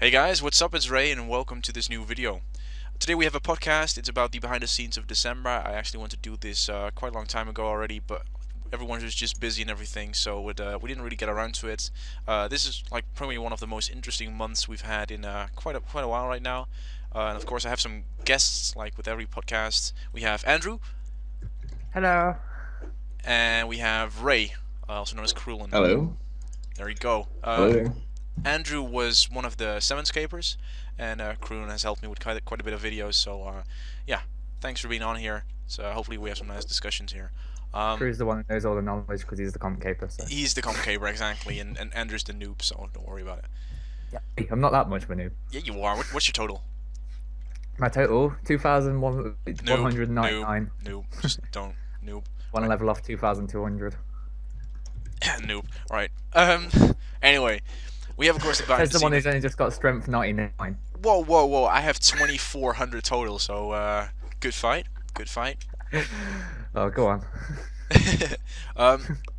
Hey guys, what's up? It's Ray and welcome to this new video. Today we have a podcast. It's about the behind the scenes of December. I actually wanted to do this quite a long time ago already, but everyone was just busy and everything, so we didn't really get around to it. This is like probably one of the most interesting months we've had in quite a while right now. And of course I have some guests, like with every podcast. We have Andrew, Hello. and we have Ray, also known as Krulin. Hello. There you go. Hello there. Andrew was one of the Sevenscapers, and Kroon has helped me with quite a bit of videos. So yeah, thanks for being on here. So hopefully we have some nice discussions here. Crew's the one who knows all the knowledge because he's the comp caper. So. He's the comcaper exactly, and Andrew's the noob. So don't worry about it. Yeah, I'm not that much of a noob. Yeah, you are. What's your total? My total 2,199. Noob. Just don't noob. One level off 2,200. Noob. All right. Anyway. We have, of course, the behind There's the one who's only just got strength 99. Whoa! I have 2,400 total, so good fight. Oh, go on.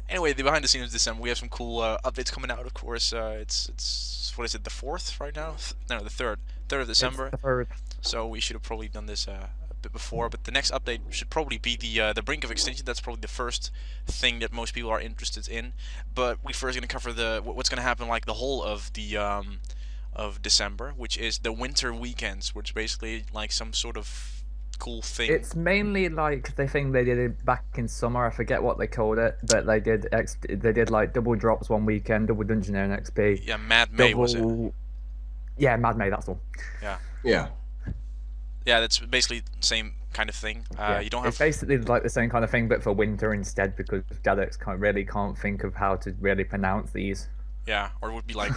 Anyway, the behind the scenes of December, we have some cool updates coming out. Of course, it's what is it, the 4th right now? No, the 3rd of December. It's the 3rd. So we should have probably done this a bit before, but the next update should probably be the brink of extinction. That's probably the first thing that most people are interested in. But we first going to cover what's going to happen like the whole of the of December, which is the winter weekends, which is basically like some sort of cool thing. It's mainly like the thing they did back in summer. I forget what they called it, but they did like double drops one weekend, double Dungeoneering XP. Yeah, Mad May was it? Yeah, Mad May. That's the one. Yeah. Yeah, that's basically the same kind of thing. Yeah. You don't have. It's basically like the same kind of thing, but for winter instead, because Dadex really can't think of how to really pronounce these. Yeah, or it would be like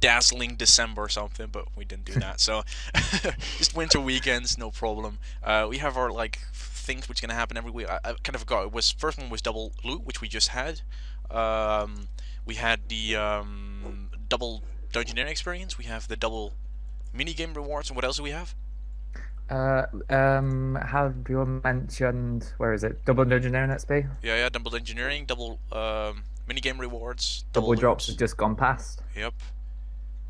dazzling December or something, but we didn't do that. So just winter weekends, no problem. We have our like things which are gonna happen every week. I kind of forgot. It was first one was double loot, which we just had. We had the double Dungeoneering experience. We have the double minigame rewards, and what else do we have? Have you mentioned where is it? Double Dungeoneering XP? Yeah, double engineering, double minigame rewards, Double drops loots. have just gone past. Yep.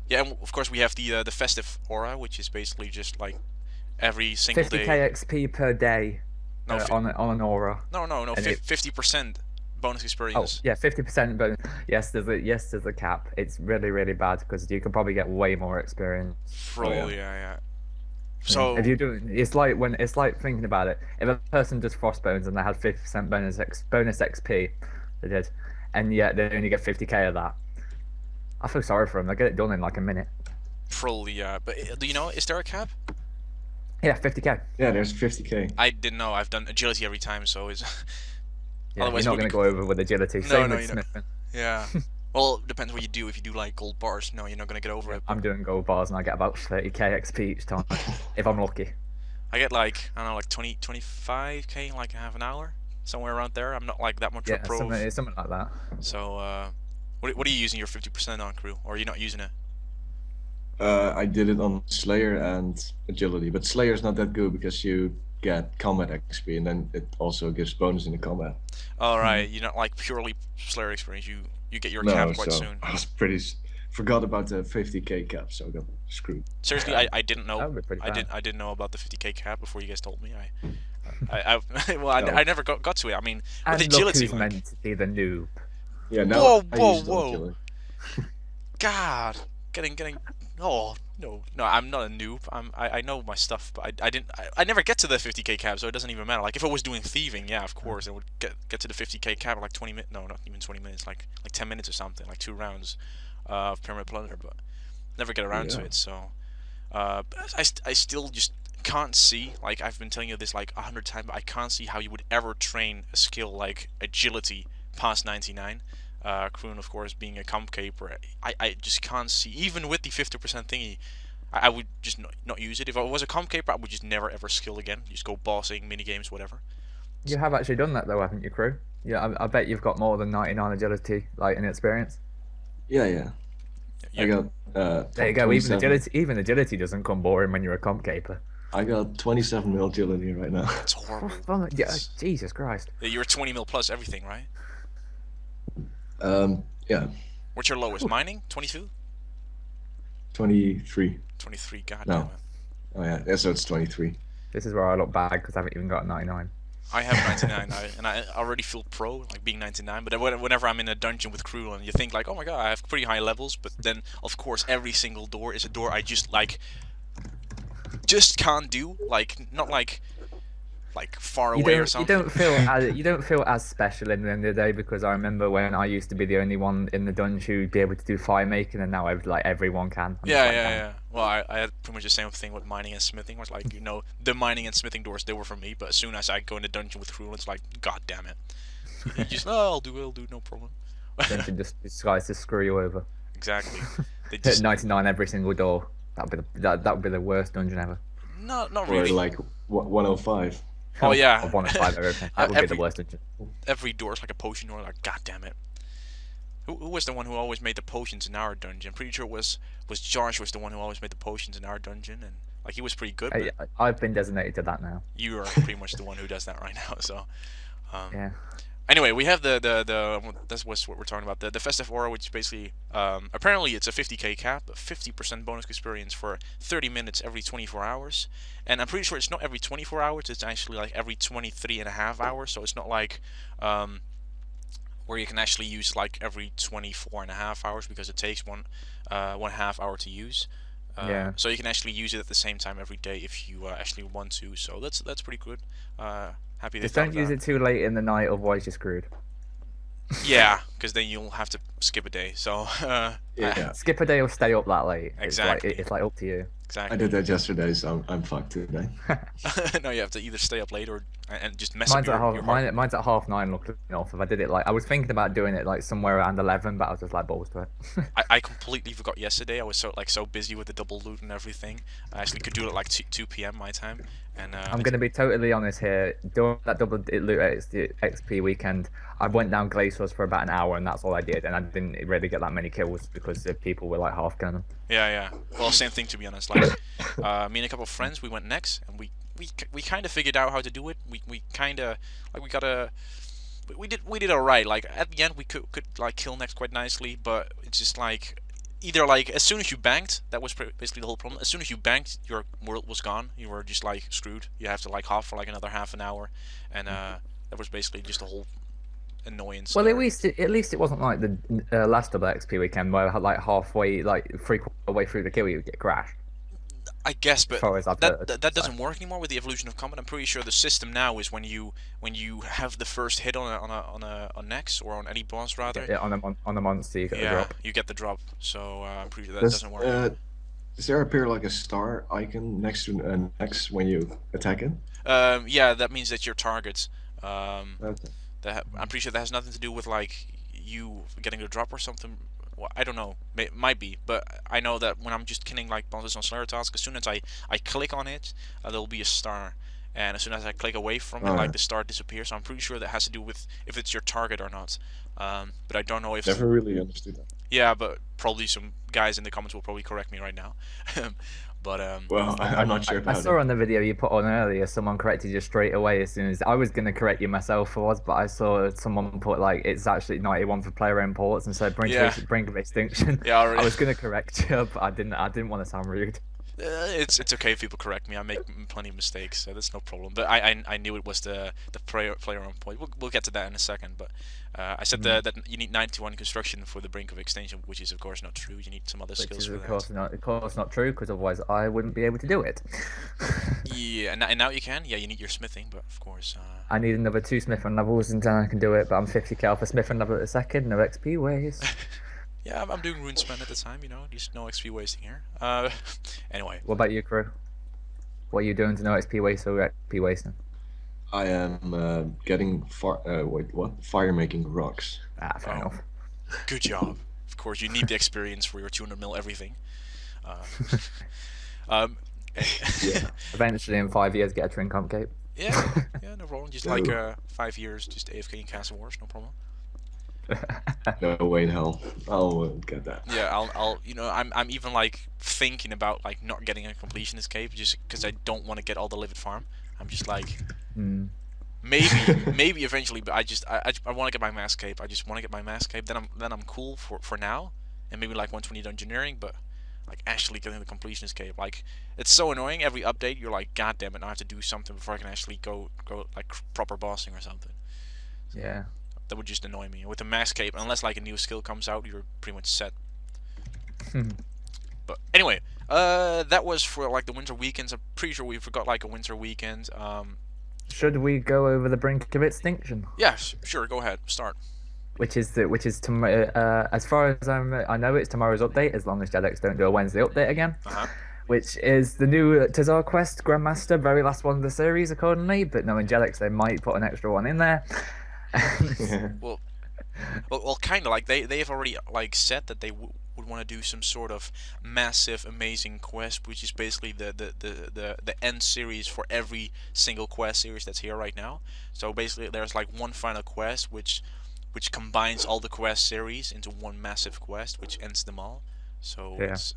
Yeah, and of course we have the festive aura, which is basically just like every single 50k day. XP per day No, on an aura. No, And 50% bonus Oh experience. yeah, 50%. But yes, there's a cap. It's really bad because you can probably get way more experience. Probably, yeah. So if you do, it's like thinking about it. If a person does Frostbones and they had 50% bonus XP, they did, and yet they only get 50k of that. I feel sorry for them. They get it done in like a minute. probably, yeah. But do you know, is there a cap? Yeah, 50k. Yeah, there's 50k. I didn't know. I've done agility every time, so it's. Yeah, Otherwise, you're it not would going be to go over with agility. No, Same no, with you're not. smithing. Yeah. Well, it depends what you do. If you do like gold bars, no, you're not gonna get over it. I'm doing gold bars and I get about 30k XP each time, if I'm lucky. I get like, I don't know, like 25k in like half an hour, somewhere around there. I'm not like that much of a Yeah, pro. something like that. So, what are you using your 50% on, Crew? Or are you not using it? I did it on Slayer and Agility, but Slayer's not that good because you get combat XP and then it also gives bonus in the combat. Alright, you're not like purely Slayer experience. You get your No, cap quite so soon. I was forgot about the 50k cap, so I got screwed. Seriously, I didn't know. That would be pretty bad. I didn't know about the 50k cap before you guys told me. I never got to it. I mean, with And look agility, who's like, meant to be the noob. Yeah, now I Whoa, use it on Agility. God, getting. Oh no, I'm not a noob. I know my stuff, but I never get to the 50k cap, so it doesn't even matter. Like if I was doing thieving, yeah, of course, I would get to the 50k cap in like 20 minutes. No, not even 20 minutes. Like 10 minutes or something. Like 2 rounds of Pyramid Plunder, but never get around to Yeah. it. So, I still just can't see. Like I've been telling you this like 100 times, but I can't see how you would ever train a skill like agility past 99. Kroon, of course, being a comp caper, I just can't see, even with the 50% thingy, I would just not use it. If I was a comp caper, I would just never ever skill again. Just go bossing, minigames, whatever. You have actually done that though, haven't you, Crew? Yeah, I bet you've got more than 99 agility, like in experience. Yeah. Yeah. I got There you go. 27. Even agility doesn't come boring when you're a comp caper. I got 27 mil agility right now. It's horrible. Well, yeah, Jesus Christ. You're 20 mil plus everything, right? Yeah. What's your lowest? Mining? 22? 23. 23. God No. damn it. Oh yeah, so it's 23. This is where I look bad because I haven't even got 99. I have 99, and I already feel pro, like being 99. But whenever I'm in a dungeon with Cruel, and you think like, oh my god, I have pretty high levels. But then, of course, every single door is a door I just just can't do. Like not like far away or something. You don't feel as special in the end of the day, because I remember when I used to be the only one in the dungeon who'd be able to do fire making, and now everyone can. Yeah. Well, I had pretty much the same thing with mining and smithing. Was like, the mining and smithing doors, they were for me. But as soon as I go in the dungeon with Cruel, it's like, god damn it. You just, I'll do, no problem. Dungeon just decides to screw you over. Exactly. They Hit just 99 every single door. That would be the worst dungeon ever. not Or really. like 105. Oh yeah. Of 105 everything. That would be the worst dungeon. Every door is like a potion door. Like, god damn it. Who was the one who always made the potions in our dungeon? I'm pretty sure it was Josh was the one who always made the potions in our dungeon, and like he was pretty good. But I've been designated to that now. you are pretty much the one who does that right now. So, Yeah. anyway, we have that's what we're talking about. The festive aura, which basically apparently it's a 50k cap, 50% bonus experience for 30 minutes every 24 hours, and I'm pretty sure it's not every 24 hours. It's actually like every 23.5 hours. So it's not like where you can actually use like every 24.5 hours, because it takes one half hour to use. Yeah. So you can actually use it at the same time every day if you actually want to. So that's pretty good. Happy they Just thought don't of use that. it too late in the night, otherwise you're screwed. Yeah, because then you'll have to skip a day. So Yeah. Skip a day or stay up that late. Exactly. It's like up to you. exactly. I did that yesterday, so I'm fucked today. No, you have to either stay up late or and just mess up Mine's at your heart. mine's at 9:30. Looking off. If I did it I was thinking about doing it like somewhere around 11, but I was just like balls to it. I completely forgot yesterday. I was so busy with the double loot and everything. I actually could do it at like 2 p.m. my time. And I'm going to be totally honest here. During that double loot XP weekend, I went down glaciers for about an hour, and that's all I did. And I didn't really get that many kills because the people were like half gunning. Yeah. Well, same thing to be honest. Like me and a couple of friends, we went next, and we kind of figured out how to do it. We kind of like we did alright. Like at the end, we could like kill next quite nicely, but it's just like either like as soon as you banked, that was basically the whole problem. As soon as you banked, your world was gone. You were just like screwed. You have to like hop for like another half an hour, and that was basically just a whole annoyance. Well, there. at least it wasn't like the last double XP weekend where I had like halfway, like 3/4 way through the kill, you would get crashed. I guess, but far as I've heard, that doesn't work anymore with the evolution of combat. I'm pretty sure the system now is when you have the first hit on Nex or on any boss rather. Yeah, on the monster you get the drop. You get the drop. So I'm pretty sure that doesn't work. Does there appear like a star icon next to an X when you attack it? Yeah, that means that your target. Okay. I'm pretty sure that has nothing to do with like you getting the drop or something. Well, I don't know. Might be, but I know that when I'm just killing like bosses on Slayer task, as soon as I click on it, there'll be a star, and as soon as I click away from it, like the star disappears. So I'm pretty sure that has to do with if it's your target or not. But I don't know if. Never really understood that. Yeah, but probably some guys in the comments will probably correct me right now. But Well, I'm not sure I about saw it. on the video you put on earlier, someone corrected you straight away as soon as I was going to correct you myself, but I saw someone put like it's actually 91 for player imports and so brink of extinction. Yeah, already. I was going to correct you, but I didn't want to sound rude. It's okay if people correct me. I make plenty of mistakes, so that's no problem. But I knew it was the player on point. We'll get to that in a second. But I said that you need 91 construction for the brink of extinction, which is of course not true. You need some other skills for that. Of course not true, because otherwise I wouldn't be able to do it. Yeah, and now you can. Yeah, you need your smithing, but of course. I need another 2 Smithing levels and then I can do it. But I'm 50k for Smithing level at a second. No XP waste. Yeah, I'm doing Runescape at the time. Just no XP wasting here. Anyway. What about you, crew? What are you doing to no XP waste or XP wasting? I am getting fire making rocks. Fair enough. Good job. Of course, you need the experience for your 200 mil everything. Yeah. Eventually, in 5 years, get a Trin Comp Cape. Yeah, no problem. Just like 5 years, just AFK in Castle Wars, no problem. No way in hell. I'll get that. Yeah, I'll I'm even like thinking about like not getting a completion escape just because I don't want to get all the livid farm. I'm just like maybe eventually, but I want to get my mass cape. I just want to get my mass cape. Then I'm cool for now, and maybe like 120 dungeoneering. But like actually getting the completion escape. Like it's so annoying. Every update, you're like, God damn it, I have to do something before I can actually go like proper bossing or something. So Yeah. that would just annoy me. With the max cape, unless like a new skill comes out, you're pretty much set. But anyway, that was for like the winter weekends. I'm pretty sure we forgot like a winter weekend. Should we go over the brink of extinction? Yeah, sure. Go ahead. Start. Which is tomorrow. As far as I know, it's tomorrow's update. As long as Jedex don't do a Wednesday update again. Which is the new Tazar Quest Grandmaster, very last one of the series, accordingly. But knowing Jedex, they might put an extra one in there. Well, kind of like they've already like said that they would want to do some sort of massive, amazing quest, which is basically the end series for every single quest series that's here right now. So basically, there's like one final quest which combines all the quest series into one massive quest, which ends them all. So Yeah. it's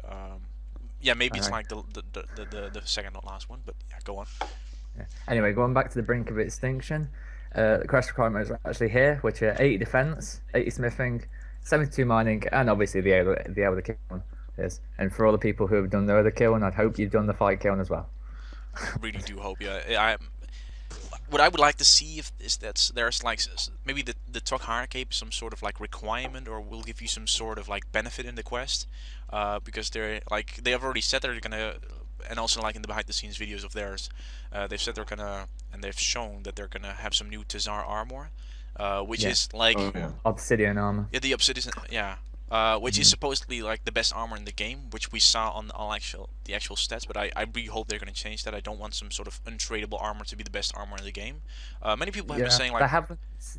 yeah, maybe it's like the second or last one, but yeah, go on. Yeah. Anyway, going back to the brink of extinction, the quest requirements are actually here, which are 80 defense, 80 smithing, 72 mining, and obviously the Elder Kiln is. And for all the people who have done the Elder Kiln, I'd hope you've done the Fight Kiln as well. I really do hope, yeah. What I would like to see is that there's like maybe the Tokhar cape some sort of like requirement, or will give you some sort of like benefit in the quest, because they have already said they're gonna, and also like in the behind the scenes videos of theirs, they've said they're gonna, and they've shown that they're gonna have some new Tazar armor, which is like Obsidian armor. Yeah, the Obsidian, yeah. Which is supposedly like the best armor in the game, which we saw on the actual stats. But I really hope they're going to change that. I don't want some sort of untradeable armor to be the best armor in the game. Many people have been saying like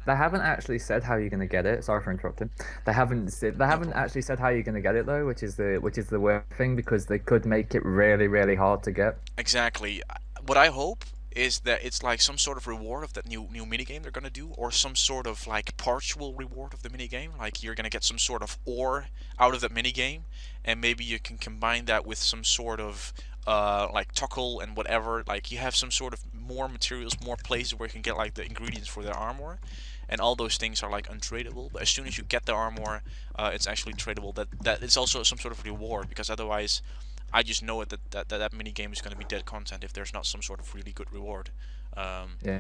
they haven't actually said how you're going to get it. Sorry for interrupting. They haven't actually said how you're going to get it though, which is the weird thing, because they could make it really hard to get. Exactly. What I hope is that it's like some sort of reward of that new minigame they're gonna do, or some sort of like partial reward of the minigame, like you're gonna get some sort of ore out of that minigame, and maybe you can combine that with some sort of like toggle and whatever, like you have some sort of more materials, more places where you can get like the ingredients for their armor, and all those things are like untradeable, but as soon as you get the armor, it's actually tradable. That it's also some sort of reward, because otherwise I just know that mini game is going to be dead content if there's not some sort of really good reward. Yeah.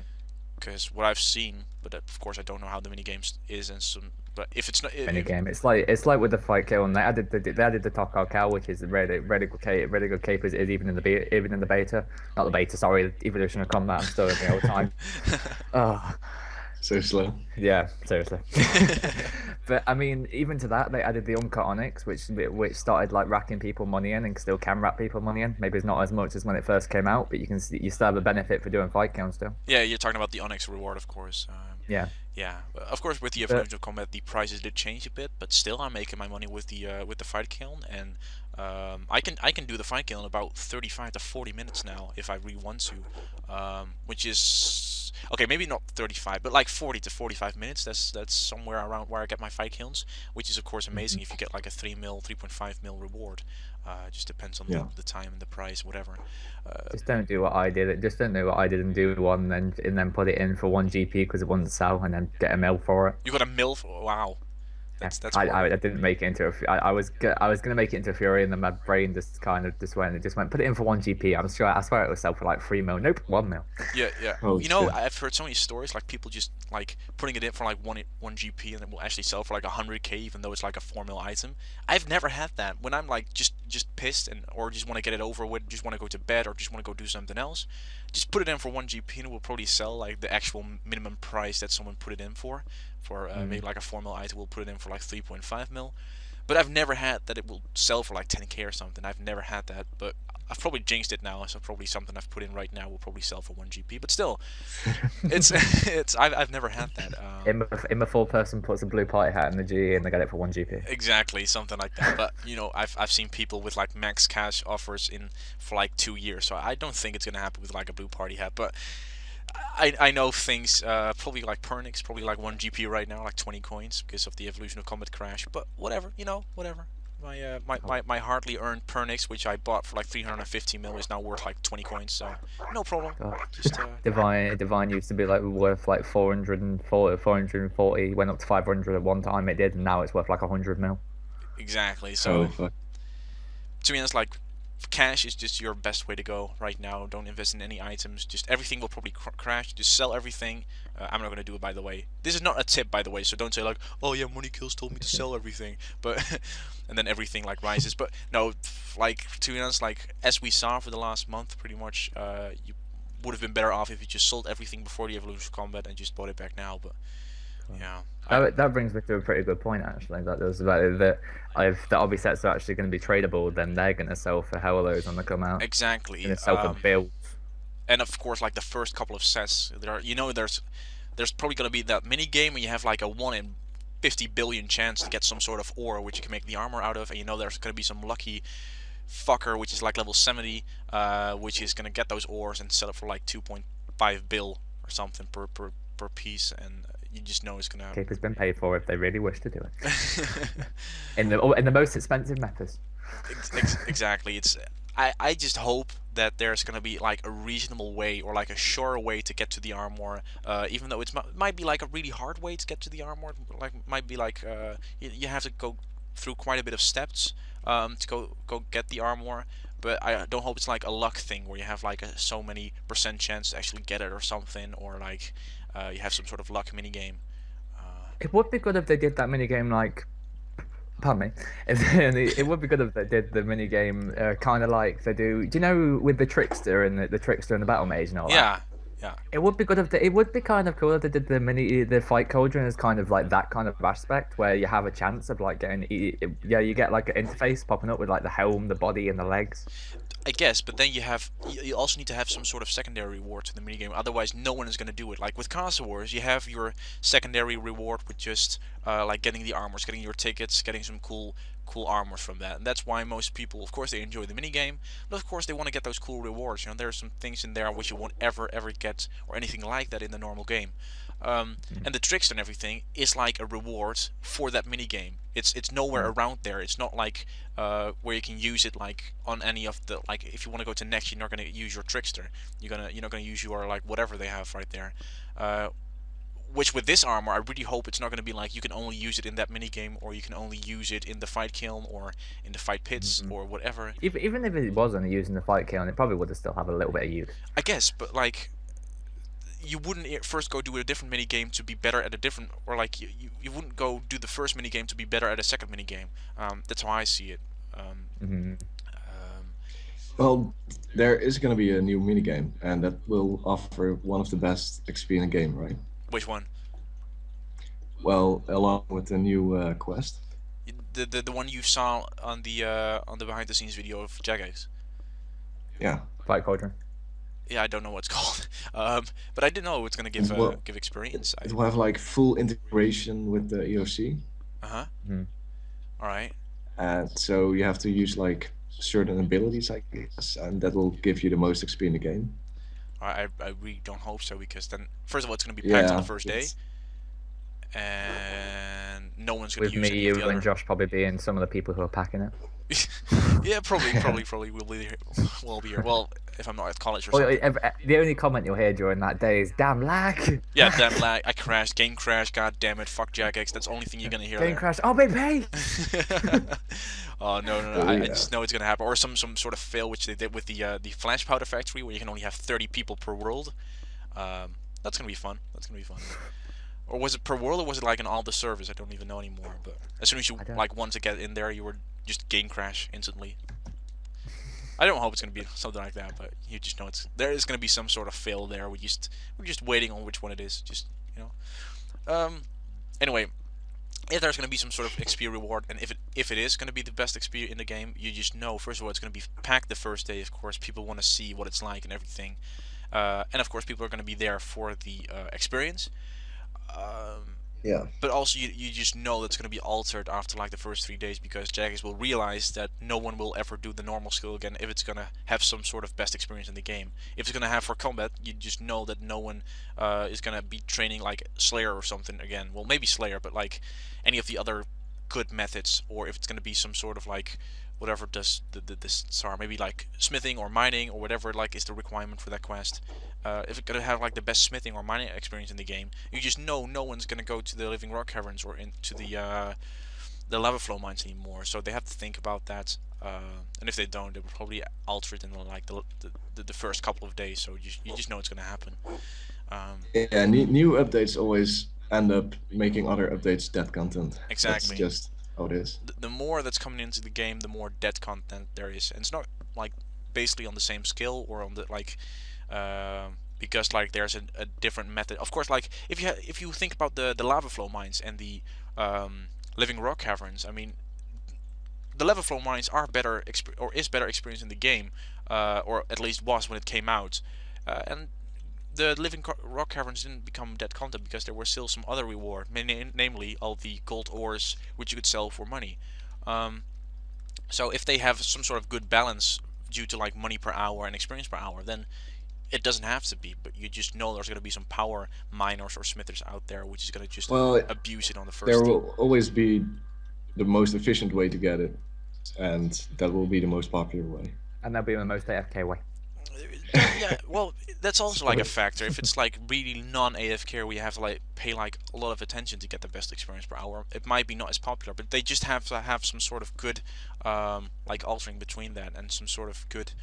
Because what I've seen, but of course I don't know how the mini games is, and some. But if it's not mini game, it's like with the Fight Kill, and they added the Tokar Cow, which is really good capers is even in the beta, not the beta, sorry, Evolution of Combat. I'm still in the old time. Oh. So slow. Yeah, seriously. But I mean, even to that, they added the Uncut Onyx, which started like racking people money in, and still can rack people money in. Maybe it's not as much as when it first came out, but you still have a benefit for doing fight count still. Yeah, you're talking about the Onyx reward, of course. Yeah. Yeah, of course, with the Evolution of Combat, the prices did change a bit, but still, I'm making my money with the fight kiln, and I can do the fight kiln in about 35 to 40 minutes now if I really want to, which is okay, maybe not 35, but like 40 to 45 minutes. That's somewhere around where I get my fight kilns, which is of course amazing if you get like a 3.5 mil reward. It just depends on the time and the price, whatever. Just don't do what I did. Just don't do what I did and do one, and then put it in for 1 GP because it wouldn't sell, and then get a mil for it. You got a mil for, wow. I didn't make it into a. I was gonna make it into a Fury, and then my brain just went put it in for 1 GP. I swear it would sell for like 3 mil. Nope, 1 mil. Yeah. Oh, you know, I've heard so many stories like people just like putting it in for like 1 GP, and it will actually sell for like 100k, even though it's like a 4 mil item. I've never had that. When I'm like just pissed or just want to get it over with, just want to go to bed or just want to go do something else, just put it in for 1 GP, and it will probably sell like the actual minimum price that someone put it in for. Maybe like a 4 mil item, we'll put it in for like 3.5 mil. But I've never had that it will sell for like 10k or something. I've never had that, but I've probably jinxed it now, so probably something I've put in right now will probably sell for 1 GP. But still, I've never had that. In a full person puts a blue party hat in the GE and they get it for 1 GP. Exactly, something like that. But you know, I've seen people with like max cash offers in for like 2 years, so I don't think it's gonna happen with like a blue party hat. But I know things, probably like Pernix, probably like 1 GP right now, like 20 coins because of the Evolution of Combat crash. But whatever, you know, whatever. My hardly earned Pernix, which I bought for like 350 mil, is now worth like 20 coins. So no problem. Just Divine used to be like worth like 440, went up to 500 at one time. It did, and now it's worth like 100 mil. Exactly. So. to be honest, like, cash is just your best way to go right now. Don't invest in any items. Just everything will probably crash. Just sell everything. I'm not gonna do it, by the way. This is not a tip, by the way. So don't say like, oh yeah, MoneyK1lls told me to sell everything, but and then everything like rises. But no, like, to be honest, like, as we saw for the last month, pretty much, you would have been better off if you just sold everything before the evolution of combat and just bought it back now. But yeah, That brings me to a pretty good point, actually. That there's about that if the obby sets are actually going to be tradable, then they're going to sell for hell of those when they come out. exactly. Going to sell for bills. And of course, like the first couple of sets, there's probably going to be that mini game where you have like a 1 in 50 billion chance to get some sort of ore which you can make the armor out of, and there's going to be some lucky fucker which is like level 70, which is going to get those ores and sell it for like 2.5 bill or something per piece, and you just know it's going to happen. Cape has been paid for if they really wish to do it. in the most expensive methods. Exactly. I just hope that there's gonna be like a reasonable way or like a sure way to get to the armor, even though it might be like a really hard way to get to the armor. Like, might be like you have to go through quite a bit of steps to go get the armor. But I don't hope it's like a luck thing where you have like a so many % chance to actually get it or something, or like you have some sort of luck mini game. It would be good if they did that mini game like. Pardon me. It would be good if they did the mini game kind of like they do. Do you know with the trickster and the trickster and the battle mage and all that? Yeah, yeah. It would be good if it would be kind of cool if they did the fight cauldron as kind of like that kind of aspect where you have a chance of like getting you get like an interface popping up with like the helm, the body, and the legs. I guess, but then you also need to have some sort of secondary reward to the minigame, otherwise no one is going to do it. Like with Castle Wars, you have your secondary reward with just like getting the armors, getting your tickets, getting some cool armors from that. And that's why most people, of course, they enjoy the minigame, but of course they want to get those cool rewards. There are some things in there which you won't ever get, or anything like that in the normal game. And the trickster and everything is like a reward for that minigame. It's nowhere around there. It's not like where you can use it like on any of the, like, if you want to go to next, you're not gonna use your trickster. You're not gonna use your like whatever they have right there. Which with this armor, I really hope it's not gonna be like you can only use it in that minigame, or you can only use it in the fight kiln or in the fight pits or whatever. Even if it was only using the fight kiln, it probably would have still have a little bit of use. I guess, but like, you wouldn't first go do a different minigame to be better at a different, or like you wouldn't go do the first minigame to be better at a second minigame. That's how I see it. Well, there is going to be a new minigame, and that will offer one of the best XP in the game, right? Which one? Well, along with the new quest. The one you saw on the behind the scenes video of Jagex. Yeah. Fight cauldron. Yeah, I don't know what it's called, but I didn't know it's gonna give give experience. It will have like full integration with the EOC. All right. And so you have to use like certain abilities, I guess, and that will give you the most XP in the game. I really don't hope so, because then first of all it's gonna be packed on the first day, and no one's gonna use it. With me, you, and Josh probably being some of the people who are packing it. Yeah, probably we'll be here. Well, if I'm not at college or something. The only comment you'll hear during that day is "damn lag." Yeah, damn lag. I crashed. Game crashed. God damn it. Fuck Jagex. That's the only thing you're gonna hear. Game crashed. Oh baby. Oh no. I just know it's gonna happen. Or some sort of fail which they did with the flash powder factory, where you can only have 30 people per world. That's gonna be fun. Or was it per world, or was it like in all the servers? I don't even know anymore. But as soon as you like want to get in there, you were just game crash instantly. I don't hope it's gonna be something like that, but you just know there is gonna be some sort of fail there. We're just waiting on which one it is. Just Anyway, if there's gonna be some sort of XP reward, and if it is gonna be the best XP in the game, you just know first of all it's gonna be packed the first day. Of course, people want to see what it's like and everything, and of course people are gonna be there for the experience. Yeah. But also you just know that's going to be altered after like the first 3 days, because Jagex will realize that no one will ever do the normal skill again if it's going to have some sort of best experience in the game. If it's going to have for combat, you just know that no one is going to be training like Slayer or something again. Well, maybe Slayer, but like any of the other good methods, or if it's going to be some sort of like whatever does this SAR, maybe like smithing or mining or whatever like is the requirement for that quest. If it's gonna have like the best smithing or mining experience in the game, you just know no one's gonna go to the Living Rock Caverns or into the the lava flow mines anymore, so they have to think about that. And if they don't, they will probably alter it in like the first couple of days. So you just know it's gonna happen. Yeah, new updates always end up making other updates dead content. Exactly. That's just how it is. The more that's coming into the game, the more dead content there is, and it's not like basically on the same skill or on the like. Because like there's a different method. Of course, like if you think about the lava flow mines and the living rock caverns, I mean, the lava flow mines are better is better experience in the game, or at least was when it came out, and the living rock caverns didn't become dead content because there were still some other reward, namely all the gold ores which you could sell for money. So if they have some sort of good balance due to like money per hour and experience per hour, then it doesn't have to be, but you just know there's going to be some power miners or smithers out there which is going to just abuse it on the first. There will always be the most efficient way to get it, and that will be the most popular way. And that'll be the most AFK way. Yeah, well, that's also like a factor. If it's like really non-AFK, we have to like pay like a lot of attention to get the best experience per hour. It might be not as popular, but they just have to have some sort of good, like altering between that and some sort of good,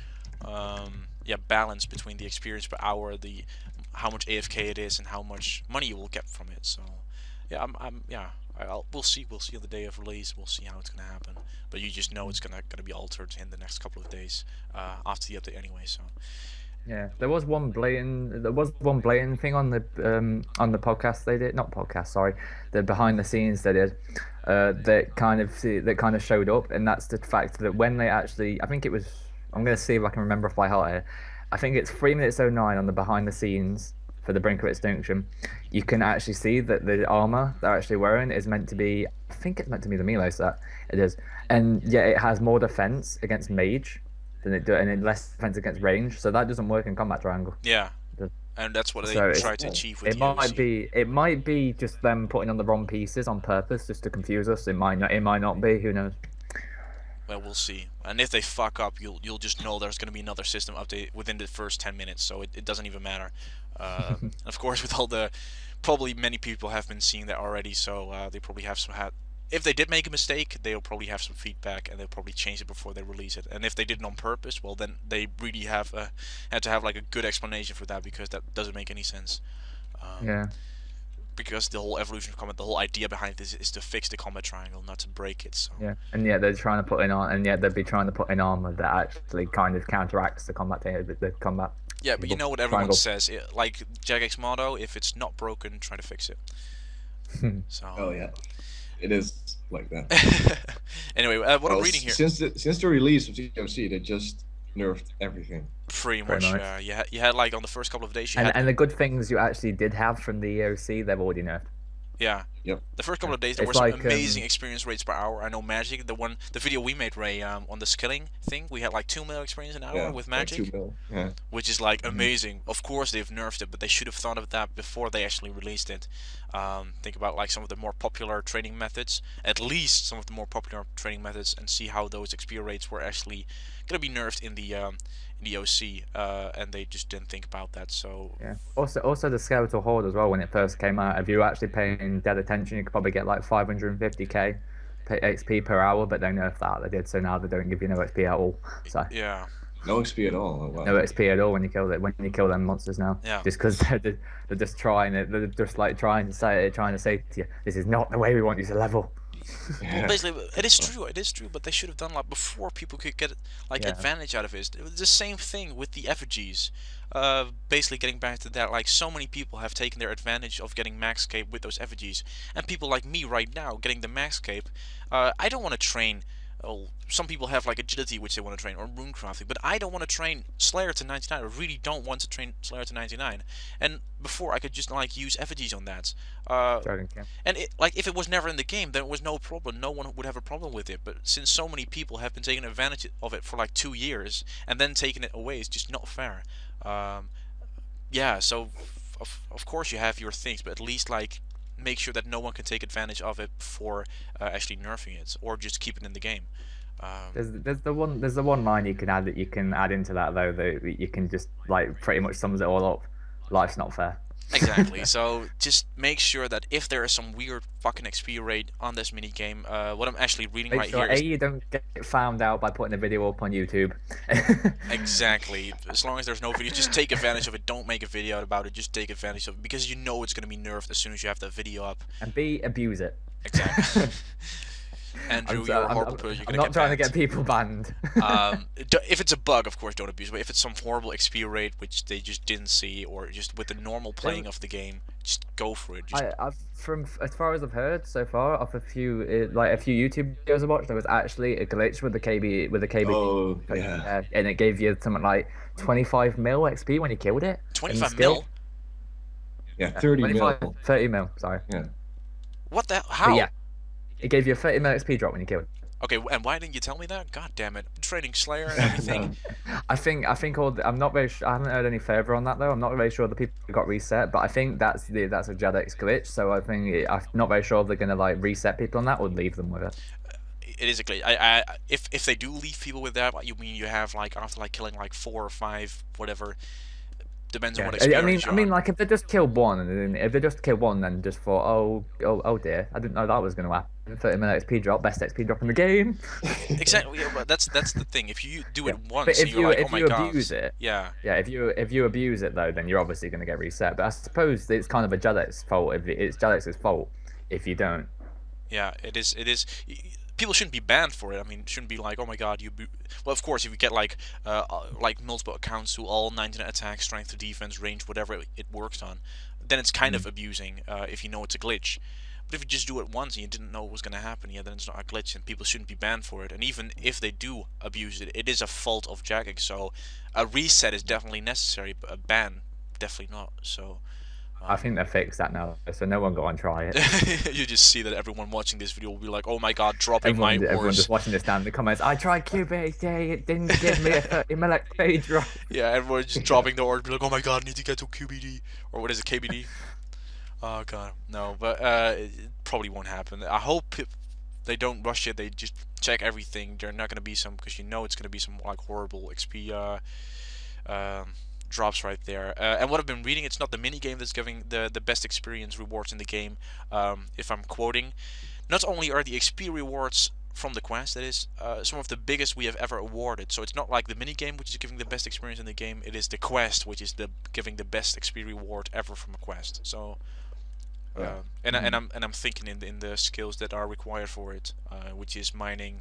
balance between the experience per hour, the how much AFK it is, and how much money you will get from it. So, yeah, we'll see on the day of release. We'll see how it's gonna happen. But you just know it's gonna be altered in the next couple of days after the update anyway. So. Yeah, there was one blatant thing on the podcast they did, not podcast, sorry, the behind the scenes they did, that kind of showed up, and that's the fact that when they actually, I think it was, I'm gonna see if I can remember off by heart here, I think it's 3:09 on the behind the scenes for the Brink of Extinction. You can actually see that the armor they're actually wearing is meant to be, I think it's meant to be the melee set. It is, and yeah, it has more defense against mage than it do, and then less defense against range. So that doesn't work in combat triangle. Yeah, and that's what they try to achieve with it. It might be just them putting on the wrong pieces on purpose just to confuse us. It might not be. Who knows? Well, we'll see. And if they fuck up, you'll just know there's going to be another system update within the first 10 minutes. So it doesn't even matter. Of course, with all the probably many people have been seeing that already. So they probably have some if they did make a mistake, they'll probably have some feedback and they'll probably change it before they release it. And if they did it on purpose, well, then they really had to have like a good explanation for that, because that doesn't make any sense. Yeah. Because the whole evolution of combat, the whole idea behind this is to fix the combat triangle, not to break it. So. Yeah, and yet they're trying to put in they'd be trying to put in armor that actually kind of counteracts the combat. Yeah, but you know what everyone says, like Jagex motto: if it's not broken, try to fix it. So. Oh yeah. It is like that. Anyway, what I'm reading here. Since the release of the OC, they just nerfed everything. Pretty much. You had like on the first couple of days. And the good things you actually did have from the OC, they've already nerfed. Yeah. Yep. The first couple of days there were some amazing experience rates per hour. I know Magic, the video we made, Ray, on the skilling thing, we had like 2 mil experience an hour with Magic, like 2 mil. Yeah. Which is like amazing. Of course they've nerfed it, but they should have thought of that before they actually released it. Think about like some of the more popular training methods, at least some of the more popular training methods, and see how those XP rates were actually gonna be nerfed in the OC, and they just didn't think about that. So yeah. Also the Skeletal Horde as well. When it first came out, if you were actually paying dead attention, you could probably get like 550k XP per hour. But they nerfed that. They did. So now they don't give you no XP at all. So yeah. No XP at all. Oh, wow. No XP at all when you kill them monsters now. Yeah. Just because they're just trying it. They're just like trying to say to you, this is not the way we want you to level. Yeah. Well, basically, it is true, but they should have done like before people could get like advantage out of it. It was the same thing with the effigies. Basically, getting back to that, like so many people have taken their advantage of getting max cape with those effigies, and people like me right now getting the max cape. I don't want to train. Some people have like agility which they want to train, or runecrafting, but I don't want to train Slayer to 99. I really don't want to train Slayer to 99. And before I could just like use effigies on that. And if it was never in the game, then it was no problem. No one would have a problem with it. But since so many people have been taking advantage of it for like 2 years and then taking it away, it's just not fair. Yeah, so of course you have your things, but at least like make sure that no one can take advantage of it before actually nerfing it, or just keep it in the game. There's the one line you can add into that though, that you can just like pretty much sums it all up. Life's not fair. Exactly. So just make sure that if there is some weird fucking XP rate on this mini game, what I'm actually reading Make right sure here is you don't get found out by putting a video up on YouTube. exactly. As long as there's no video, just take advantage of it. Don't make a video about it. Just take advantage of it because you know it's gonna be nerfed as soon as you have that video up. And B, abuse it. Exactly. Andrew, you're a horrible person. You're I'm gonna not trying to banned. get people banned. If it's a bug, of course, don't abuse it. But if it's some horrible XP rate which they just didn't see, or just with the normal playing of the game, just go for it. Just I've from as far as I've heard so far, of a few YouTube videos I watched, there was actually a glitch with the KB Oh, yeah. and it gave you something like 25 mil XP when you killed it. in 25 skill. mil. Yeah, 30 25, mil. 30 mil. Sorry. Yeah. What the? But How? yeah, it gave you a 30 mil XP drop when you killed it. Okay, and why didn't you tell me that? God damn it! I'm training Slayer and everything. I think I'm not very I haven't heard any further on that though. I'm not very sure the people got reset, but I think that's a Jadex glitch. So I think I'm not very sure if they're gonna like reset people on that or leave them with it. It is a glitch. If they do leave people with that, what you mean you have like after like killing like 4 or 5 whatever, depends on what experience I mean, like if they just killed one, and then if they just killed one, then just thought, oh dear, I didn't know that was gonna happen. 30-minute XP drop, best XP drop in the game. Exactly. Yeah, but that's the thing. If you do it once, But and if you're like, oh my god, abuse it, yeah. if you abuse it though, then you're obviously gonna get reset. But I suppose it's kind of a Jadex's fault if it's Jadex's fault if you don't. Yeah, it is. It is. People shouldn't be banned for it. I mean, it shouldn't be like, oh my god, well, of course, if you get like multiple accounts who all 99 attack, strength to defense, range, whatever it works on, then it's kind of abusing if you know it's a glitch. But if you just do it once and you didn't know what was going to happen, yeah, then it's not a glitch, and people shouldn't be banned for it. And even if they do abuse it, it is a fault of Jagex. So a reset is definitely necessary, but a ban definitely not. So. I think they fixed that now, so no one go and try it. You just see that everyone watching this video will be like, "Oh my god, dropping everyone just watching this down in the comments. I tried QBHD, it didn't give me a 30 mil XP drop. Yeah, everyone's just dropping the order, be like, "Oh my god, I need to get to QBD," or what is it, KBD? Oh god, no, but it probably won't happen. I hope they don't rush it. They just check everything. They're not gonna be some, because you know it's gonna be some like horrible XP drops right there. And what I've been reading, it's not the mini game that's giving the best experience rewards in the game. If I'm quoting, not only are the XP rewards from the quest, that is some of the biggest we have ever awarded. So it's not like the mini game which is giving the best experience in the game. It is the quest which is giving the best XP reward ever from a quest. So. And I'm thinking in the skills that are required for it, which is mining,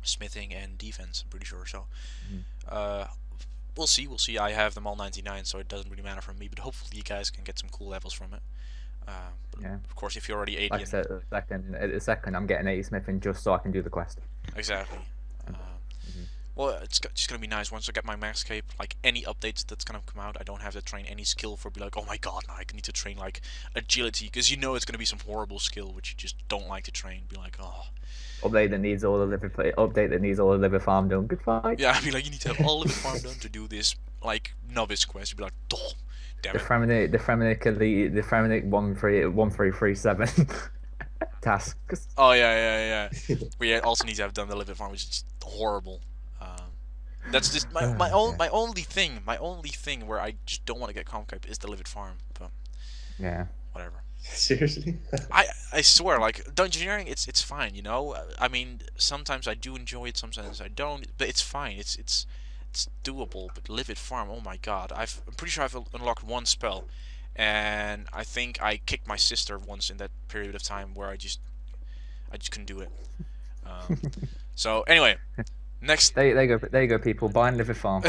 smithing, and defense. I'm pretty sure. So, we'll see. I have them all 99, so it doesn't really matter for me. But hopefully, you guys can get some cool levels from it. Yeah. Of course, if you're already 80. Like I said, at the second, I'm getting 80 smithing just so I can do the quest. Exactly. Well, it's just gonna be nice once I get my Runescape. Like any updates that's gonna come out, I don't have to train any skill for. Be like, oh my god, now I need to train like agility, because you know it's gonna be some horrible skill which you just don't like to train. Be like, oh. Update that needs all the liver farm done. Good fight. Yeah, I mean, like you need to have all liver farm done to do this like novice quest. You'd be like, oh, damn it. The Fremenic 1337 tasks. Oh yeah. We also need to have done the liver farm, which is just horrible. That's just my only thing where I just don't want to get Comcape is the livid farm, but yeah, whatever. Seriously? I swear, like dungeoneering, it's fine, you know. I mean, sometimes I do enjoy it, sometimes I don't, but it's fine. It's doable. But livid farm, oh my god, I'm pretty sure I've unlocked one spell, and I think I kicked my sister once in that period of time where I just couldn't do it. So anyway. Next, there you go, people. Buy and live a farm.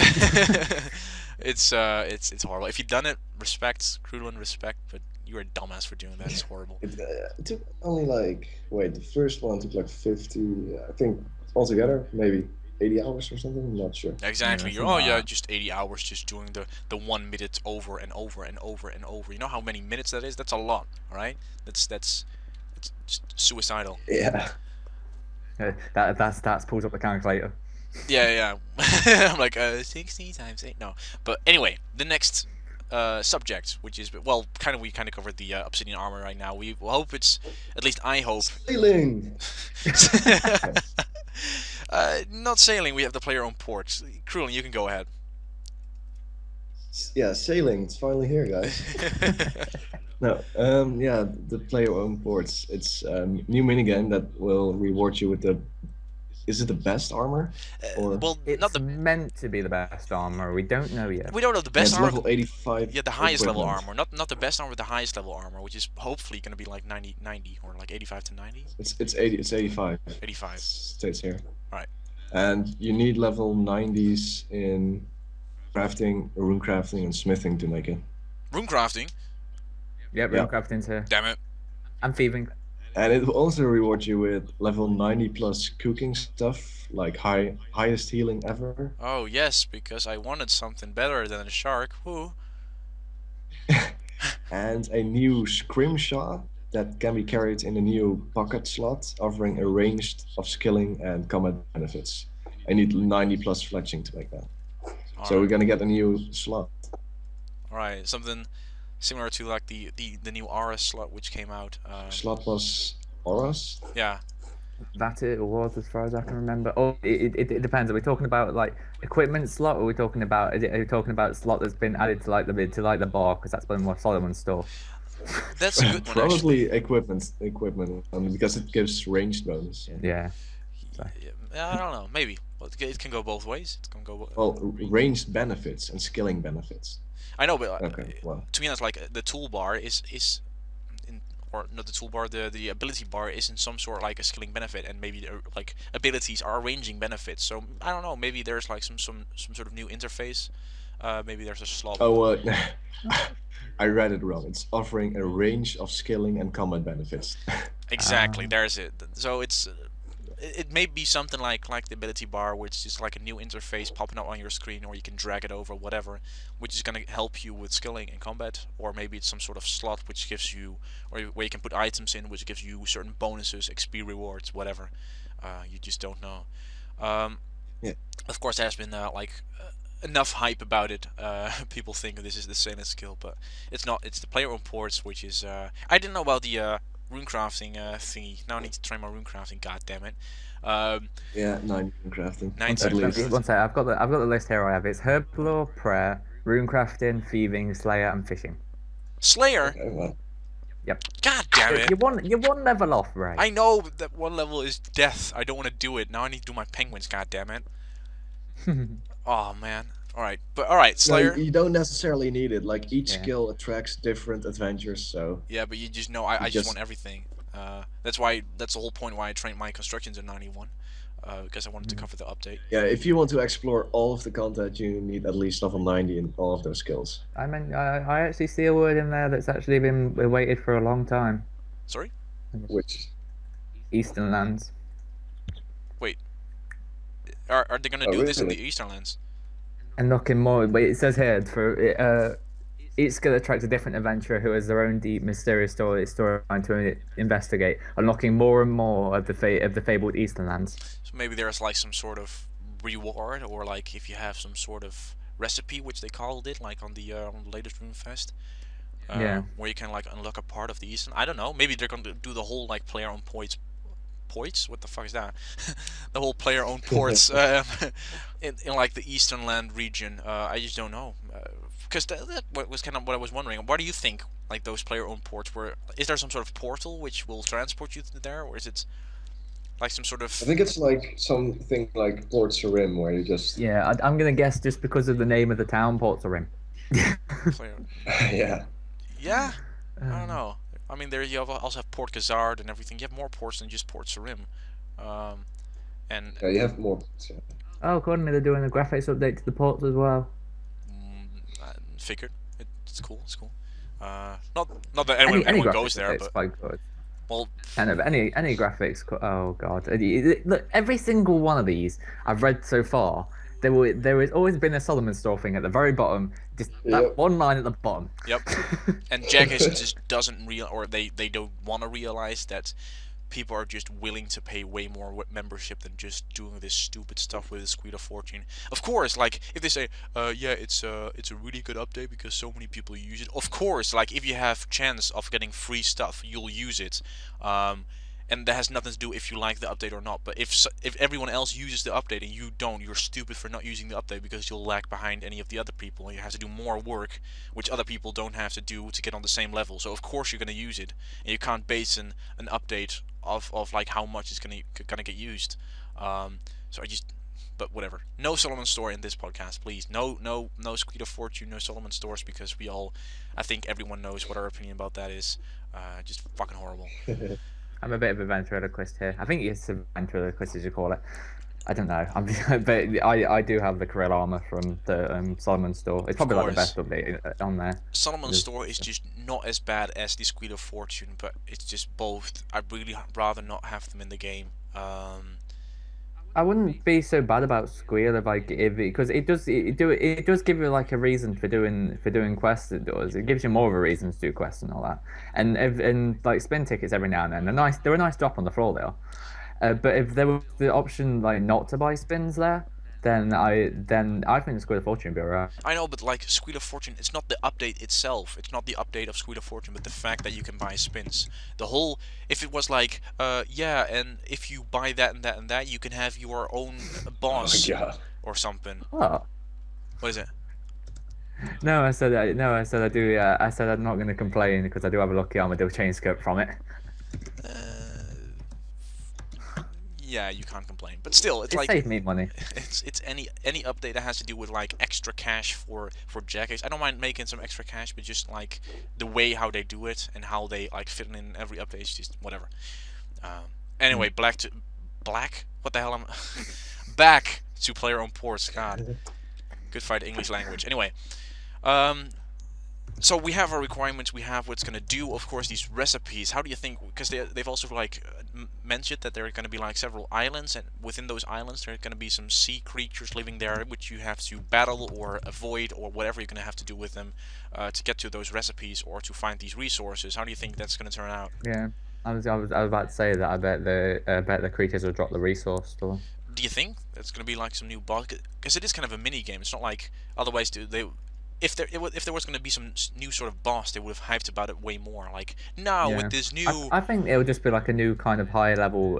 It's horrible. If you've done it, respect, Krulin, respect, but you're a dumbass for doing that. It's horrible. It took only the first one took like 50, I think altogether, maybe 80 hours or something. I'm not sure. Exactly. Just 80 hours just doing the 1 minute over and over and over and over. You know how many minutes that is? That's a lot. All right. That's just suicidal. Yeah. That pulls up the calculator. Yeah. I'm like 60 times 8. No, but anyway, the next subject, which is we kind of covered the obsidian armor right now. We hope it's, at least I hope. Sailing. Not sailing. We have the player own ports. Krulin, you can go ahead. Yeah, sailing. It's finally here, guys. No, yeah, the player-owned ports. It's new minigame that will reward you with the. Is it the best armor, or? Well, not It's the. meant to be the best armor. We don't know yet. We don't know the And best it's armor. level 85. Yeah, the highest level equipment. armor, not the best armor, the highest level armor, which is hopefully going to be like 90 or like 85 to 90. It's 80. It's 85. 85. States here. Right. And you need level 90s in crafting, rune crafting, and smithing to make it. Rune crafting. Yep, Yeah. rune crafting's here. Damn it. And thieving. And it will also reward you with level 90 plus cooking stuff, like highest healing ever. Oh yes, because I wanted something better than a shark. Woo. And a new scrimshaw that can be carried in a new pocket slot, offering a range of skilling and combat benefits. I need 90 plus fletching to make that. So we're gonna get a new slot. Alright, something similar to like the new Aura slot which came out. Slot was auras. Yeah. That it was, as far as I can remember. Oh, it depends. Are we talking about like equipment slot, or are we talking about? Are we talking about a slot that's been added to like the bar? Because that's been more Solomon's store. That's a good one. Probably Actually. equipment, because it gives ranged bonus. Yeah. Yeah, I don't know. Maybe. Well, it can go both ways. It can go. Well, ranged benefits and skilling benefits. I know, but Okay, well. to be honest, like the toolbar is in, or not the toolbar, the ability bar is in some sort like a skilling benefit, and maybe like abilities are ranging benefits. So I don't know. Maybe there's like some sort of new interface. Maybe there's a slot. Oh, I read it wrong. It's offering a range of skilling and combat benefits. Exactly. There's it. So it's. It may be something like the ability bar, which is like a new interface popping up on your screen, or you can drag it over, whatever, which is going to help you with skilling and combat. Or maybe it's some sort of slot which gives you, or where you can put items in, which gives you certain bonuses, XP rewards, whatever. You just don't know. Yeah. Of course, there's been enough hype about it. People think this is the same skill, but it's not. It's the player-owned ports, which is. I didn't know about the rune crafting thingy. Now I need to try my rune crafting. God damn it. Yeah, 9 crafting. 9 at least. One sec. I've got the list here. I have it's herb lore, prayer, rune crafting, thieving, slayer, and fishing. Slayer. Okay, well. Yep. God damn it. You're one level off, right? I know that one level is death. I don't want to do it. Now I need to do my penguins. God damn it. Oh man. Alright, but alright, Slayer. No, you don't necessarily need it. Like each Yeah. skill attracts different adventures, so. Yeah, but you just know I just want everything. That's the whole point why I trained my constructions in 91. Because I wanted to cover the update. Yeah, if you want to explore all of the content, you need at least level 90 in all of those skills. I actually see a word in there that's actually been waited for a long time. Sorry? Which? Eastern lands. Wait. Are they gonna do this in the really? Eastern lands? And looking more, but it says here for each skill attracts a different adventurer who has their own deep, mysterious storyline to investigate, unlocking more and more of the fabled Eastern lands. So maybe there's like some sort of reward, or like if you have some sort of recipe, which they called it, like on the latest RuneFest. Yeah. Where you can like unlock a part of the Eastern. I don't know. Maybe they're gonna do the whole like player-owned ports. What the fuck is that? The whole player-owned ports in like the Eastern land region. I just don't know. Because that was kind of what I was wondering. What do you think? Like those player-owned ports were? Is there some sort of portal which will transport you there, or is it like some sort of? I think it's like something like Port Sarim, where you just. Yeah, I'm gonna guess just because of the name of the town, Port Sarim. player... Yeah. Yeah. I don't know. I mean, there you also have Port Khazard and everything. You have more ports than just Port Sarim. And Yeah, you have more ports, yeah. Oh, according to me, they're doing a graphics update to the ports as well. I figured it's cool. It's cool. Not that anyone goes there, but quite good. well, Kind of any graphics. Oh god, look, every single one of these I've read so far. There has always been a Solomon store thing at the very bottom, just that Yep. one line at the bottom. Yep. And Jackis just doesn't or they don't want to realize that people are just willing to pay way more with membership than just doing this stupid stuff with the Squid of Fortune. Of course, like if they say, yeah, it's a really good update because so many people use it. Of course, like if you have chance of getting free stuff, you'll use it. and that has nothing to do if you like the update or not. But if everyone else uses the update and you don't, you're stupid for not using the update, because you'll lag behind any of the other people, and you have to do more work which other people don't have to do to get on the same level. So of course you're gonna use it, and you can't base an update of like how much it's gonna get used. So I just, but whatever. No Solomon store in this podcast, please. No Squid of Fortune, no Solomon stores, because I think everyone knows what our opinion about that is. Just fucking horrible. I'm a bit of a ventriloquist here. I think it's a ventriloquist, as you call it. I don't know. But I do have the Corel armor from the Solomon store. It's probably like the best update on there. Solomon store is just not as bad as the Squid of Fortune, but it's just both. I'd really rather not have them in the game. I wouldn't be so bad about Squeal because it does give you like a reason for doing quests. It does. It gives you more of a reason to do quests and all that. And like spin tickets every now and then. They're a nice drop on the floor, they are. But if there was the option like not to buy spins there, then I think the Squid of Fortune would be alright. I know, but like Squid of Fortune, it's not the update itself. It's not the update of Squid of Fortune, but the fact that you can buy spins. If it was like, yeah, and if you buy that and that and that, you can have your own boss or something. Oh. What is it? No, I said I do. I said I'm not going to complain because I do have a lucky Armadillo chain skirt from it. Yeah, you can't complain, but still, it's like saved me money. It's any update that has to do with like extra cash for jackets. I don't mind making some extra cash, but just like the way how they do it and how they like fit in every update is just whatever. Anyway, black. What the hell am back to player on ports? God, good fight English language. Anyway, so we have our requirements, we have what's going to do, of course, these recipes. How do you think, because they've also like mentioned that there are going to be like several islands, and within those islands there are going to be some sea creatures living there, which you have to battle or avoid or whatever you're going to have to do with them to get to those recipes or to find these resources. How do you think that's going to turn out? Yeah, I was about to say that I bet the creatures will drop the resource store. Do you think that's going to be like some new boss? Because it is kind of a mini game. It's not like otherwise if there was going to be some new sort of boss, they would have hyped about it way more. Like, now with this new... I think it would just be like a new kind of higher level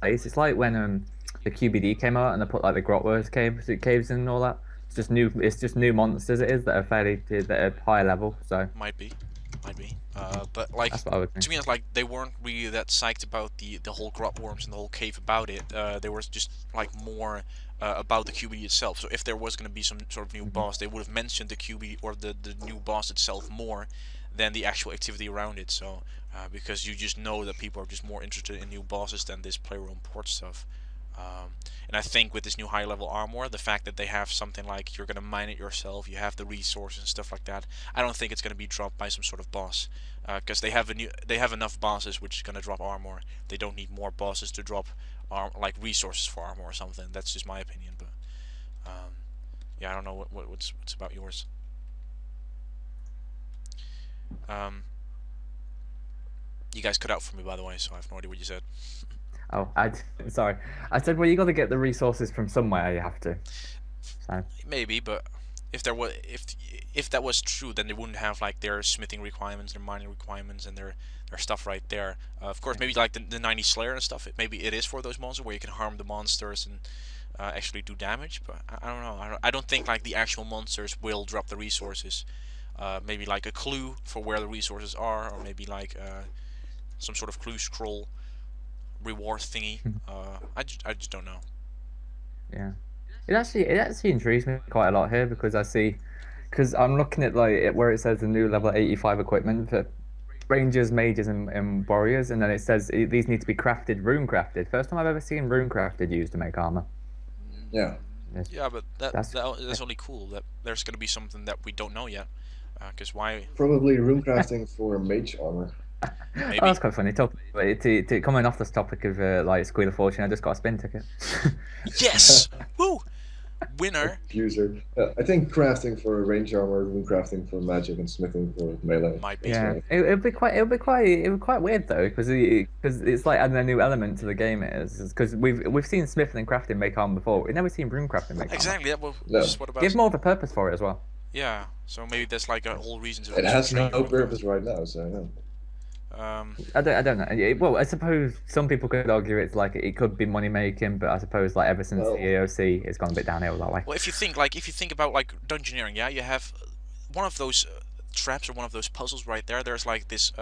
place. It's like when the QBD came out and they put like the Grotworth caves in and all that. It's just new monsters that are higher level. So might be. But like, that's what I would think. To me, it's like they weren't really that psyched about the whole grot worms and the whole cave about it. They were just like more about the QB itself. So if there was going to be some sort of new boss, they would have mentioned the QB or the new boss itself more than the actual activity around it. So because you just know that people are just more interested in new bosses than this player on port stuff. And I think with this new high level armor, the fact that they have something like you're gonna mine it yourself, you have the resources and stuff like that, I don't think it's gonna be dropped by some sort of boss, because they have enough bosses which is gonna drop armor. They don't need more bosses to drop like resources for armor or something. That's just my opinion, but yeah, I don't know what's about yours. You guys cut out for me, by the way, so I have no idea what you said. Oh, sorry. I said, well, you got to get the resources from somewhere. You have to. So. Maybe, but if that was true, then they wouldn't have like their smithing requirements, their mining requirements, and their stuff right there. Of course, maybe like the 90 Slayer and stuff. Maybe it is for those monsters where you can harm the monsters and actually do damage. But I don't know. I don't think like the actual monsters will drop the resources. Maybe like a clue for where the resources are, or maybe like some sort of clue scroll reward thingy. I just don't know. Yeah, it actually intrigues me quite a lot here because I'm looking at like where it says the new level 85 equipment for rangers, mages, and warriors, and then it says these need to be rune crafted. First time I've ever seen rune crafted used to make armor. Yeah. Yeah, but that's only cool. That there's gonna be something that we don't know yet. Because why? Probably rune crafting for mage armor. Maybe. Oh, that's quite funny. To coming off this topic of like Squeal of Fortune, I just got a spin ticket. Yes! Woo! Winner! User. I think crafting for range armor, rune crafting for magic, and smithing for melee. Might be. Yeah, it would be quite weird though, because it's like adding a new element to the game. It is because we've seen smithing and crafting make armor before. We've never seen rune crafting make armor. Exactly. That was what about. Give more of a purpose for it as well. Yeah. So maybe there's like a whole reason to. It has no purpose right now, so I know. I don't know. Well, I suppose some people could argue it's like it could be money making, but I suppose like ever since the Well, AOC, it's gone a bit downhill that way. Well, if you think about like dungeoneering, yeah, you have one of those traps or one of those puzzles right there. There's like this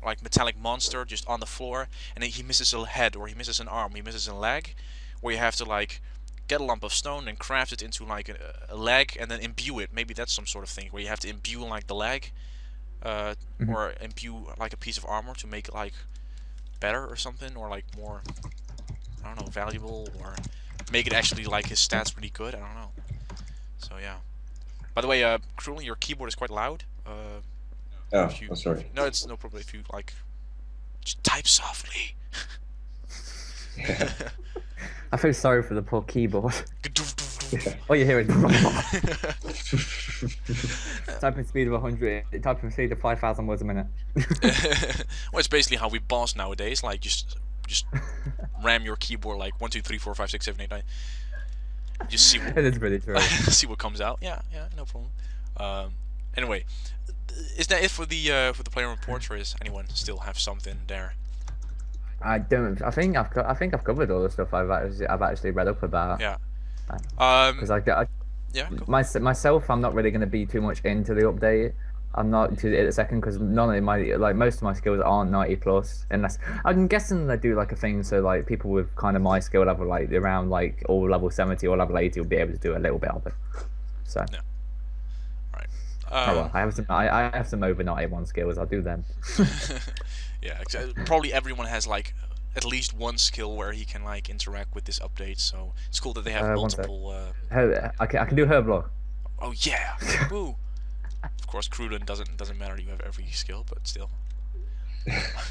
like metallic monster just on the floor, and then he misses a head or he misses an arm, he misses a leg, where you have to like get a lump of stone and craft it into like a leg and then imbue it. Maybe that's some sort of thing where you have to imbue like the leg, or imbue like a piece of armor to make it like better or something, or like more, I don't know, valuable, or make it actually like his stats pretty good. I don't know. So yeah. By the way, Cruel, your keyboard is quite loud. oh, If you, I'm sorry. no, it's no problem if you like. Just type softly. I feel sorry for the poor keyboard. Yeah. All you hear is typing speed of 100, typing speed of 5,000 words a minute. Well, it's basically how we boss nowadays. Like just ram your keyboard like 1, 2, 3, 4, 5, 6, 7, 8, 9. Just see what, It is really true. see what comes out. Yeah, no problem. Anyway, is that it for the player reports, or does anyone still have something there? I don't. I think I've covered all the stuff I've actually read up about. Yeah. Because Yeah. Go. myself, I'm not really going to be too much into the update. I'm not to it a second because none of my most of my skills aren't 90 plus, unless I'm guessing they do like a thing so like people with kind of my skill level, like around like all level 70 or level 80, will be able to do a little bit of it. So. Yeah. Right. Oh well, I have some over 91 skills. I'll do them. Yeah. Probably everyone has like at least one skill where he can like interact with this update. So it's cool that they have multiple. I can do Herblock. Oh yeah. Woo. Of course, Cruden doesn't matter. You have every skill, but still.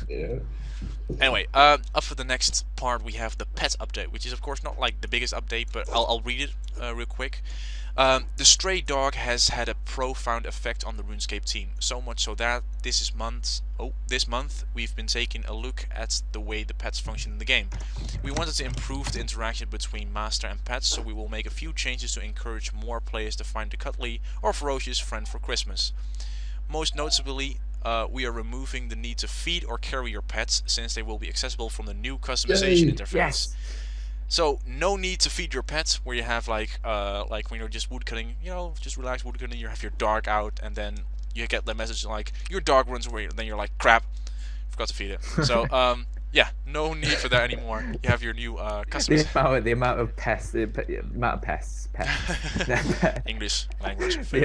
Yeah. Anyway, up for the next part we have the pet update, which is of course not like the biggest update, but I'll read it real quick. The stray dog has had a profound effect on the RuneScape team, so much so that this month we've been taking a look at the way the pets function in the game. We wanted to improve the interaction between master and pets, so we will make a few changes to encourage more players to find a cuddly or ferocious friend for Christmas. Most notably, we are removing the need to feed or carry your pets, since they will be accessible from the new customization interface. Yes. So no need to feed your pets, where you have like when you're just woodcutting, you know, just relax woodcutting, you have your dog out, and then you get the message like your dog runs away, and then you're like, crap, forgot to feed it. So yeah, no need for that anymore. You have your new customers. The amount of pests. English language. the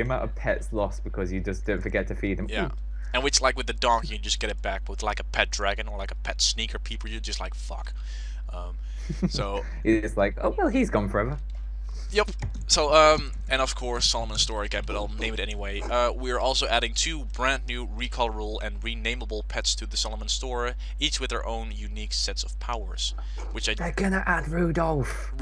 amount of pets lost because you just don't forget to feed them. Yeah. And which, like with the dog, you just get it back with like a pet dragon or like a pet sneaker peeper. You're just like, fuck. So It's like, oh well, he's gone forever. yep. So and of course Solomon's Store again, but I'll name it anyway. We are also adding 2 brand new recallable and renameable pets to the Solomon Store, each with their own unique sets of powers. Which They're gonna add Rudolph.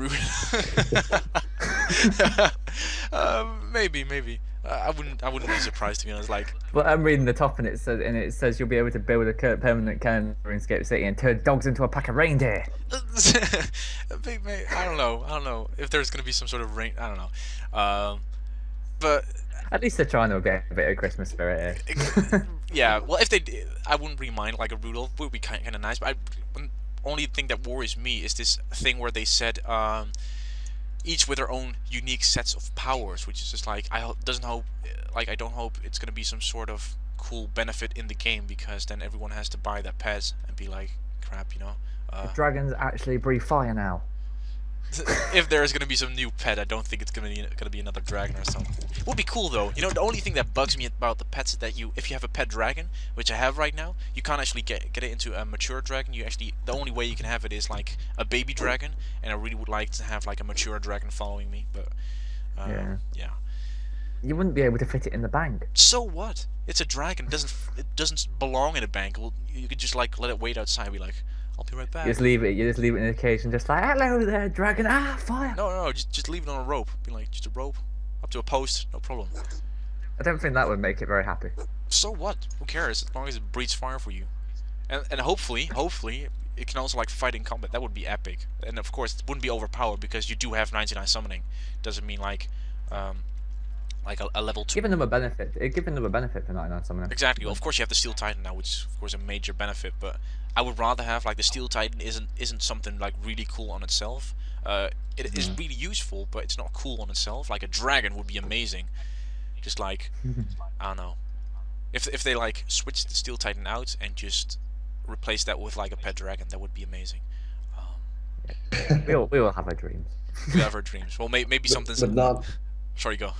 Maybe. I wouldn't be surprised, to be honest. Like, Well, I'm reading the top, and it says you'll be able to build a permanent cairn in RuneScape City and turn dogs into a pack of reindeer. I don't know if there's gonna be some sort of rain. I don't know. But At least they're trying to get a bit of Christmas spirit here. yeah, well, if they did, I wouldn't really mind. Like a Rudolph would be kind of nice. But only thing that worries me is this thing where they said each with their own unique sets of powers, which is just like I don't hope it's gonna be some sort of cool benefit in the game, because then everyone has to buy that pet and be like, crap, you know. The dragons actually breathe fire now. If there is gonna be some new pet, I don't think it's gonna be another dragon or something. It would be cool though. You know, the only thing that bugs me about the pets is that if you have a pet dragon, which I have right now, you can't actually get it into a mature dragon. The only way you can have it is like a baby dragon, and I really would like to have like a mature dragon following me, but yeah. You wouldn't be able to fit it in the bank. So what? It's a dragon. It doesn't belong in a bank. Well, you could just like let it wait outside and be like, I'll be right back. You just leave it in the cage and just like, hello there, dragon. Ah, fire. No, just leave it on a rope. Be like, just a rope up to a post, no problem. I don't think that would make it very happy. So what? Who cares? As long as it breathes fire for you, and hopefully it can also like fight in combat. That would be epic. And of course, it wouldn't be overpowered because you do have 99 summoning. Doesn't mean like like a level 2. Giving them a benefit. Giving them a benefit for 99 summoning. Exactly. Well, of course, you have the Steel Titan now, which is of course a major benefit. But I would rather have like the Steel Titan isn't something like really cool on itself. It is really useful, but it's not cool on itself. Like a dragon would be amazing. Just like I don't know, if they like switch the Steel Titan out and just replace that with like a pet dragon, that would be amazing. We all have our dreams. We have our dreams. Well, maybe something. But not Sorry, go.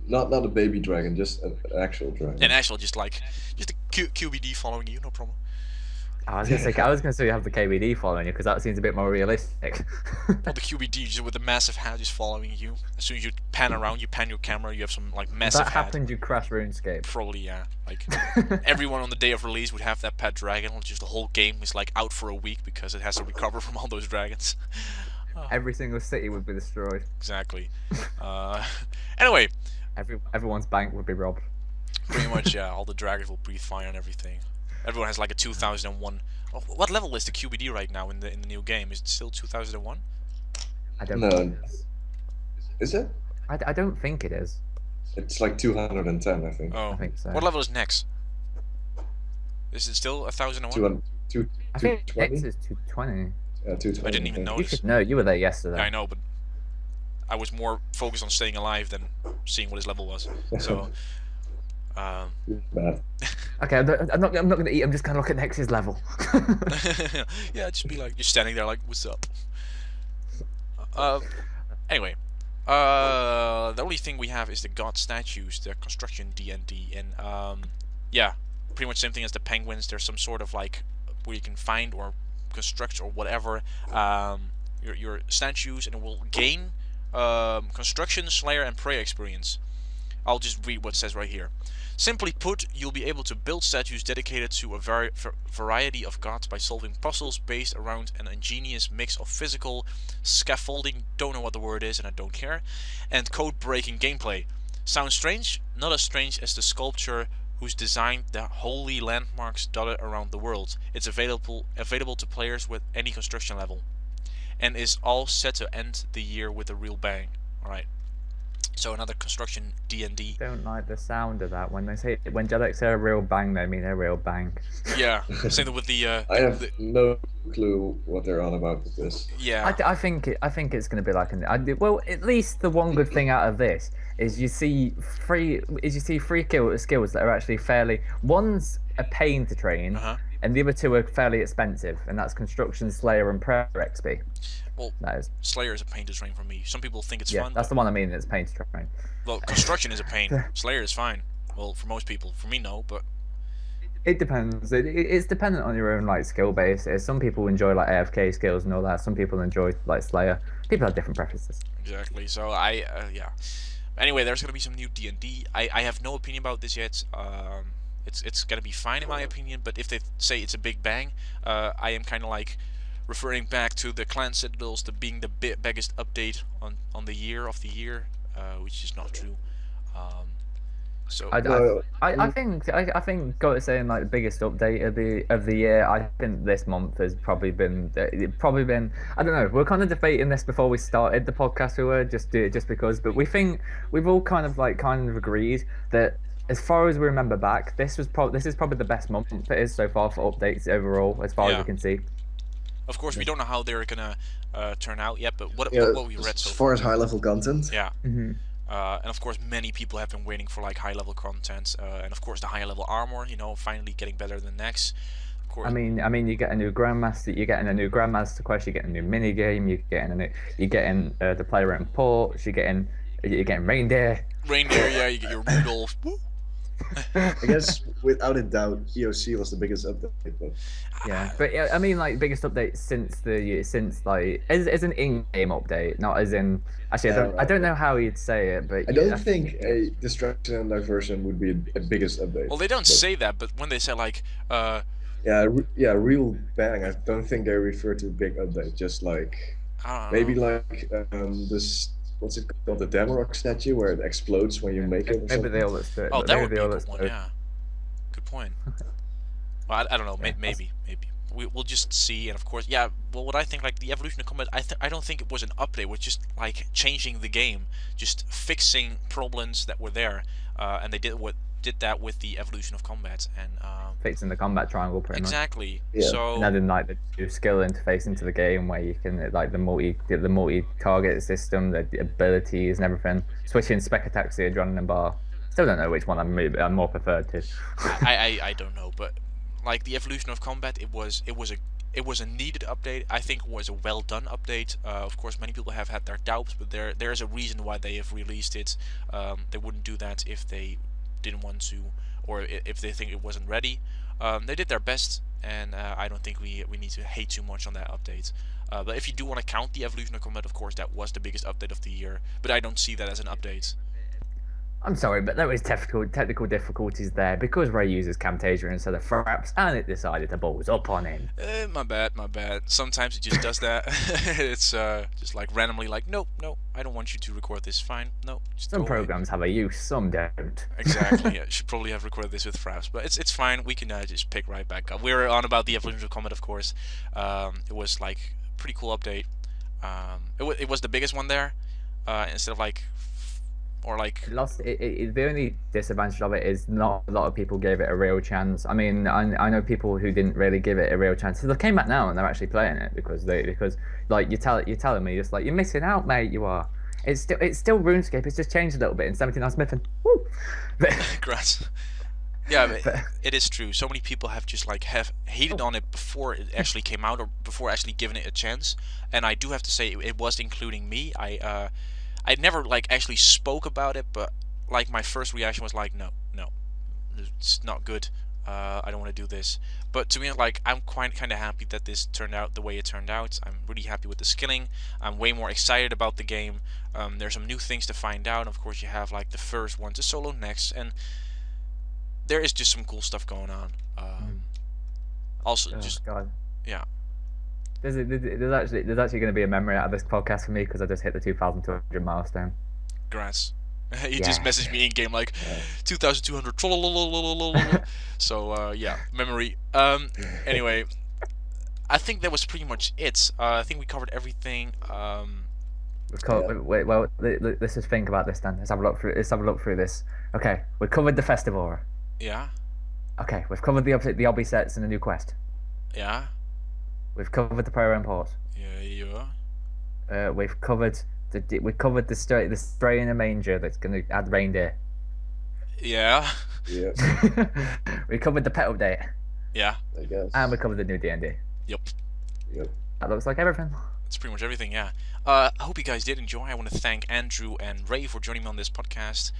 not a baby dragon, just an actual dragon. And actually, just a QBD following you, no problem. I was gonna say you have the KBD following you because that seems a bit more realistic. Well, the QBD just with the massive hat just following you. As soon as you pan around, you pan your camera, you have some like massive If that hat. happened, you crash RuneScape. Probably, yeah. Like everyone on the day of release would have that pet dragon. Just the whole game is like out for a week because it has to recover from all those dragons. Every single city would be destroyed. Exactly. Anyway, Everyone's bank would be robbed. pretty much, yeah. All the dragons will breathe fire and everything. Everyone has like a 2001. Oh, what level is the QBD right now in the new game? Is it still 2001? I don't No. know. Is it? I don't think it is. It's like 210, I think. Oh, I think so. what level is next? Is it still 1001? I think 220? X is 220. Yeah, 220. I didn't even think. You notice. should know. You were there yesterday. Yeah, I know, but I was more focused on staying alive than seeing what his level was. So, Bad. Okay, I'm not gonna eat. I'm just gonna look at Nex's level. yeah, just be like, you're standing there like, what's up? Anyway, the only thing we have is the god statues, the construction D&D, and yeah, pretty much same thing as the penguins. There's some sort of like where you can find or construct or whatever your statues, and it will gain construction, slayer, and prey experience. I'll just read what it says right here. Simply put, you'll be able to build statues dedicated to a variety of gods by solving puzzles based around an ingenious mix of physical, scaffolding, don't know what the word is and I don't care, and code-breaking gameplay. Sounds strange? Not as strange as the sculpture who's designed the holy landmarks dotted around the world. It's available to players with any construction level, and is all set to end the year with a real bang. Alright. So another construction D&D. Don't like the sound of that. When Jedek say a real bang, they mean a real bang. Yeah, same thing with the. I have no clue what they're on about with this. Yeah. I think it's going to be like well, at least the one good thing out of this is you see three skills that are actually fairly. One's a pain to train, and the other two are fairly expensive, and that's construction, slayer, and prayer XP. Well, that is. Slayer is a pain to train for me. Some people think it's Yeah, fun. that's the one I mean. It's pain to train. Well, construction is a pain. Slayer is fine. Well, for most people. For me, no, but It depends. It's dependent on your own like skill base. Some people enjoy like AFK skills and all that. Some people enjoy like Slayer. People have different preferences. exactly. So yeah. Anyway, there's gonna be some new D&D. I have no opinion about this yet. It's gonna be fine in my opinion. But if they say it's a big bang, I am kind of like referring back to the Clan Citadels to being the biggest update on the year of the year, which is not true. So I think got to saying like the biggest update of the year. I think this month has probably been I don't know. We're kind of debating this before we started the podcast. We were just because, but we've all kind of agreed that as far as we remember back, this is probably the best month it is so far for updates overall, as far as we can see. Of course, we don't know how they're gonna turn out yet, but what we read so as far far as high level content. Yeah. And of course, many people have been waiting for like high level content, and of course the high level armor. You know, finally getting better than next. Of course. I mean, you get a new grandmaster. You're getting a new grandmaster quest. You're getting a new mini game. You're getting the player in ports. You're getting reindeer. Reindeer, yeah. You get your Rudolph. Woo. I guess without a doubt, EOC was the biggest update. But Yeah, but I mean, like biggest update since as an in-game update, not as in. Actually, I don't know how you'd say it, but I don't think a destruction and diversion would be a biggest update. Well, they don't say that, but when they say like, real bang. I don't think they refer to a big update. Just like maybe like this. What's it called? The Damrock statue where it explodes when you make it. Or maybe something? they all let's oh, that would be a good one. Yeah, good point. Well, I don't know. Maybe. we'll just see. And of course, yeah. Well, what I think, like the evolution of combat, I don't think it was an update. It was just like changing the game, just fixing problems that were there, and they did that with the evolution of combat, and Fixing the combat triangle pretty much. exactly. Yeah. So And adding like the new skill interface into the game where you can like the multi target system, the abilities and everything. Switching spec attacks to the adrenaline bar. Still don't know which one I'm more preferred to. I don't know, but like the evolution of combat, it was a needed update. I think it was a well done update. Of course, many people have had their doubts, but there's a reason why they have released it. They wouldn't do that if they didn't want to, or if they think it wasn't ready. They did their best, and I don't think we need to hate too much on that update. But if you do want to count the evolution of combat, of course, that was the biggest update of the year. But I don't see that as an update. I'm sorry, but there was technical difficulties there because Ray uses Camtasia instead of Fraps, and it decided to balls up on him. My bad. Sometimes it just does that. It's just like randomly, like, nope, I don't want you to record this. Fine, no. Some programs have a use, some don't. Exactly. I should probably have recorded this with Fraps, but it's fine. We can just pick right back up. We're on about the evolution of combat, of course. It was like a pretty cool update. It was the biggest one there, instead of like. Or like the only disadvantage of it is not a lot of people gave it a real chance. I mean, I know people who didn't really give it a real chance. So they came back now and they're actually playing it because like you're telling me just like you're missing out, mate. You are. It's still RuneScape. It's just changed a little bit in 79 Smithing. Woo. Congrats. Yeah, but it is true. So many people have just like have hated on it before it actually came out or before actually giving it a chance. And I do have to say it was including me. I never like actually spoke about it, but like my first reaction was like, no, it's not good. I don't want to do this. But to me, like I'm kind of happy that this turned out the way it turned out. I'm really happy with the skilling. I'm way more excited about the game. There's some new things to find out. Of course, you have like the first one to solo next, and there is just some cool stuff going on. Also, God. Yeah. There's actually going to be a memory out of this podcast for me because I just hit the 2,200 milestone. Congrats. He just messaged me in game like 2,200. So yeah, memory. Anyway, I think that was pretty much it. I think we covered everything. Let's just think about this then. Let's have a look through this. Okay, we covered the festival. Yeah. Okay, we've covered the obby sets and the new quest. Yeah. We've covered the pro import. Yeah. We've covered the spray in a manger that's going to add reindeer. Yeah. Yeah. We covered the pet update. Yeah. I guess. And we covered the new D&D. Yep. That looks like everything. That's pretty much everything. Yeah. I hope you guys did enjoy. I want to thank Andrew and Ray for joining me on this podcast.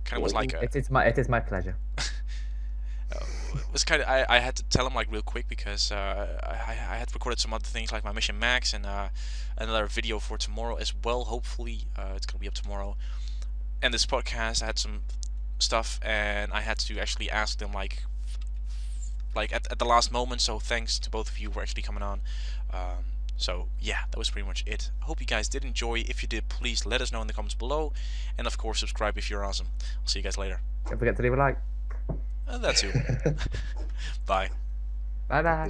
Kind of was like it is my pleasure. It was kind of I had to tell him like real quick because I had recorded some other things like my mission max and another video for tomorrow as well. Hopefully it's gonna be up tomorrow. And this podcast I had some stuff and I had to actually ask them like at the last moment. So thanks to both of you for actually coming on. So yeah, that was pretty much it. I hope you guys did enjoy. If you did, please let us know in the comments below, and of course subscribe if you're awesome. I'll see you guys later. Don't forget to leave a like. That too. Bye. Bye.